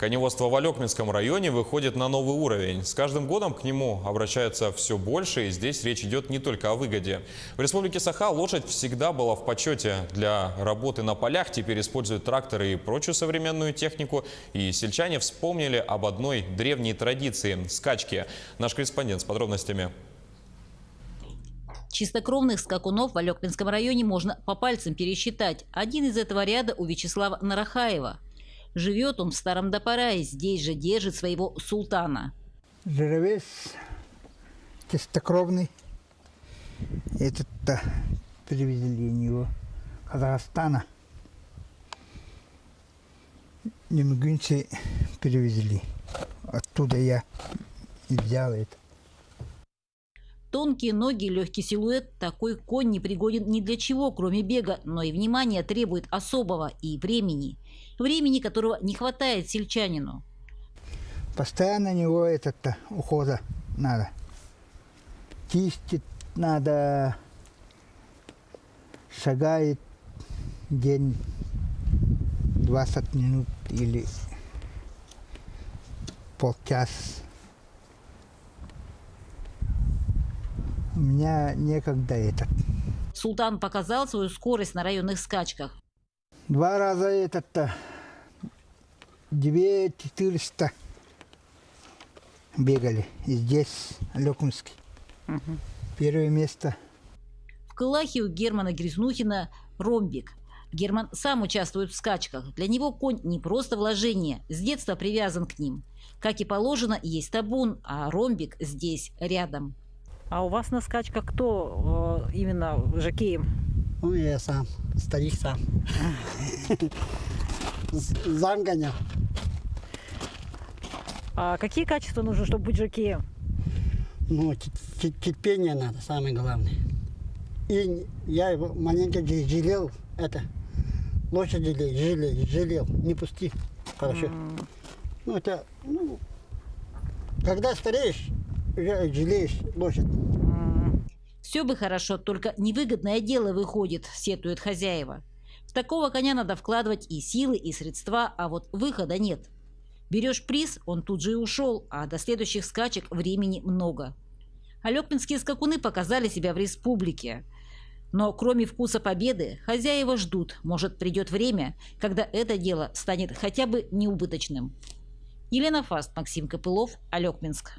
Коневодство в Алекминском районе выходит на новый уровень. С каждым годом к нему обращаются все больше, и здесь речь идет не только о выгоде. В республике Саха лошадь всегда была в почете. Для работы на полях теперь используют тракторы и прочую современную технику. И сельчане вспомнили об одной древней традиции – скачки. Наш корреспондент с подробностями. Чистокровных скакунов в Алекминском районе можно по пальцам пересчитать. Один из этого ряда у Вячеслава Нарахаева. Живет он в Старом Допарае, здесь же держит своего султана. Жеребец чистокровный. Этот-то привезли у него Казахстана. Немгинцы привезли. Оттуда я и взял это. Тонкие ноги, легкий силуэт. Такой конь не пригоден ни для чего, кроме бега, но и внимания требует особого и времени. Времени, которого не хватает сельчанину. Постоянно на него этот-то ухода надо. Чистить надо, шагает день 20 минут или полчаса. У меня некогда этот. Султан показал свою скорость на районных скачках. 2 раза этот-то 2400 бегали. И здесь Алекминский. Первое место. В Кылахе у Германа Грязнухина ромбик. Герман сам участвует в скачках. Для него конь не просто вложение, с детства привязан к ним. Как и положено, есть табун, а ромбик здесь, рядом. А у вас на скачках кто именно жокеем? Ну, я сам, старик сам. Зам гонял. А какие качества нужны, чтобы быть жокеем? Ну, терпение надо, самое главное. И я его маленько жалел, это, лошади жалел, не пусти, хорошо. Ну, это, ну, когда стареешь, уже жалеешь лошадь. Все бы хорошо, только невыгодное дело выходит, сетует хозяева. В такого коня надо вкладывать и силы, и средства, а вот выхода нет. Берешь приз, он тут же и ушел, а до следующих скачек времени много. Алекминские скакуны показали себя в республике. Но кроме вкуса победы, хозяева ждут, может, придет время, когда это дело станет хотя бы неубыточным. Елена Фаст, Максим Копылов, Алекминск.